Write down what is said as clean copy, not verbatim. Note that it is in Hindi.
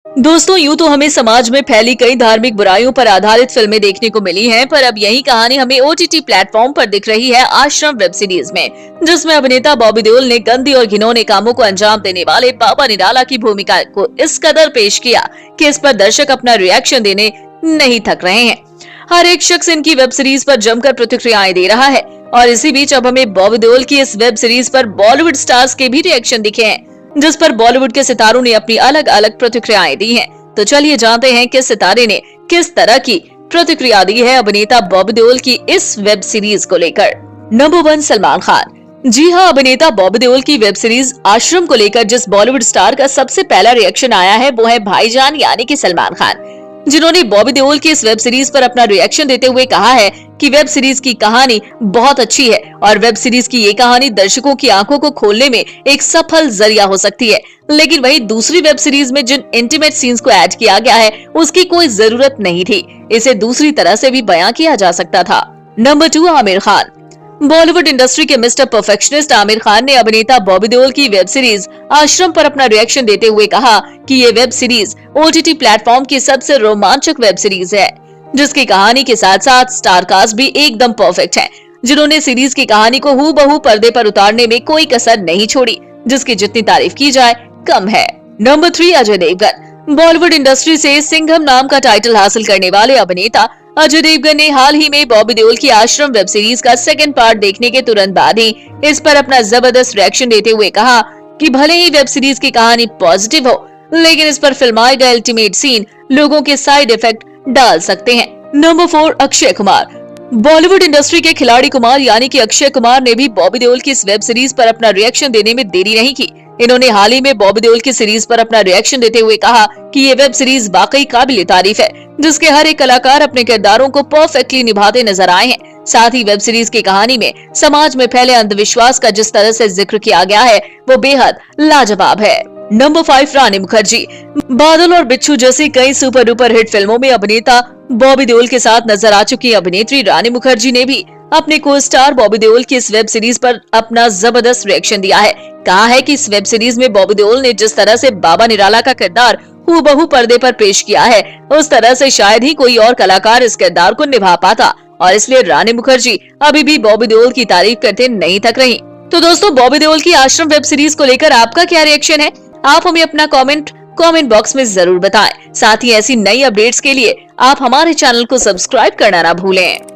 दोस्तों, यूं तो हमें समाज में फैली कई धार्मिक बुराइयों पर आधारित फिल्में देखने को मिली हैं, पर अब यही कहानी हमें ओटीटी प्लेटफॉर्म पर दिख रही है आश्रम वेब सीरीज में, जिसमें अभिनेता बॉबी देओल ने गंदी और घिनौने कामों को अंजाम देने वाले बाबा निराला की भूमिका को इस कदर पेश किया कि इस पर दर्शक अपना रिएक्शन देने नहीं थक रहे हैं। हर एक शख्स इनकी वेब सीरीज पर जमकर प्रतिक्रियाएं दे रहा है और इसी बीच अब हमें बॉबी देओल की इस वेब सीरीज पर बॉलीवुड स्टार्स के भी रिएक्शन दिखे हैं, जिस पर बॉलीवुड के सितारों ने अपनी अलग अलग प्रतिक्रियाएं दी हैं। तो चलिए जानते हैं कि सितारे ने किस तरह की प्रतिक्रिया दी है अभिनेता बॉबी देओल की इस वेब सीरीज को लेकर। नंबर 1, सलमान खान। जी हां, अभिनेता बॉबी देओल की वेब सीरीज आश्रम को लेकर जिस बॉलीवुड स्टार का सबसे पहला रिएक्शन आया है वो है भाईजान यानी कि सलमान खान, जिन्होंने बॉबी देओल की इस वेब सीरीज पर अपना रिएक्शन देते हुए कहा है कि वेब सीरीज की कहानी बहुत अच्छी है और वेब सीरीज की ये कहानी दर्शकों की आंखों को खोलने में एक सफल जरिया हो सकती है। लेकिन वही दूसरी वेब सीरीज में जिन इंटीमेट सीन्स को ऐड किया गया है उसकी कोई जरूरत नहीं थी, इसे दूसरी तरह से भी बयां किया जा सकता था। नंबर 2, आमिर खान। बॉलीवुड इंडस्ट्री के मिस्टर परफेक्शनिस्ट आमिर खान ने अभिनेता बॉबी देओल की वेब सीरीज आश्रम पर अपना रिएक्शन देते हुए कहा कि ये वेब सीरीज ओटीटी प्लेटफॉर्म की सबसे रोमांचक वेब सीरीज है, जिसकी कहानी के साथ साथ स्टार कास्ट भी एकदम परफेक्ट है, जिन्होंने सीरीज की कहानी को हूबहू पर्दे पर उतारने में कोई कसर नहीं छोड़ी, जिसकी जितनी तारीफ की जाए कम है। नंबर 3, अजय देवगन। बॉलीवुड इंडस्ट्री से सिंघम नाम का टाइटल हासिल करने वाले अभिनेता अजय देवगन ने हाल ही में बॉबी देओल की आश्रम वेब सीरीज का सेकंड पार्ट देखने के तुरंत बाद ही इस पर अपना जबरदस्त रिएक्शन देते हुए कहा कि भले ही वेब सीरीज की कहानी पॉजिटिव हो, लेकिन इस पर फिल्माए गए अल्टीमेट सीन लोगों के साइड इफेक्ट डाल सकते हैं। नंबर 4, अक्षय कुमार। बॉलीवुड इंडस्ट्री के खिलाड़ी कुमार यानी कि अक्षय कुमार ने भी बॉबी देओल की इस वेब सीरीज पर अपना रिएक्शन देने में देरी नहीं की। इन्होंने हाल ही में बॉबी देओल की सीरीज पर अपना रिएक्शन देते हुए कहा कि ये वेब सीरीज वाकई काबिल तारीफ है, जिसके हर एक कलाकार अपने किरदारों को परफेक्टली निभाते नजर आए हैं। साथ ही वेब सीरीज की कहानी में समाज में फैले अंधविश्वास का जिस तरह से जिक्र किया गया है वो बेहद लाजवाब है। नंबर 5, रानी मुखर्जी। बादल और बिच्छू जैसी कई सुपर डुपर हिट फिल्मों में अभिनेता बॉबी देओल के साथ नजर आ चुकी अभिनेत्री रानी मुखर्जी ने भी अपने को स्टार बॉबी देओल की इस वेब सीरीज पर अपना जबरदस्त रिएक्शन दिया है। कहा है कि इस वेब सीरीज में बॉबी देओल ने जिस तरह से बाबा निराला का किरदार हूबहू पर्दे पर पेश किया है, उस तरह से शायद ही कोई और कलाकार इस किरदार को निभा पाता, और इसलिए रानी मुखर्जी अभी भी बॉबी देओल की तारीफ करते नहीं थक रही। तो दोस्तों, बॉबी देओल की आश्रम वेब सीरीज को लेकर आपका क्या रिएक्शन है? आप हमें अपना कमेंट बॉक्स में जरूर बताएं। साथ ही ऐसी नई अपडेट्स के लिए आप हमारे चैनल को सब्सक्राइब करना ना भूलें।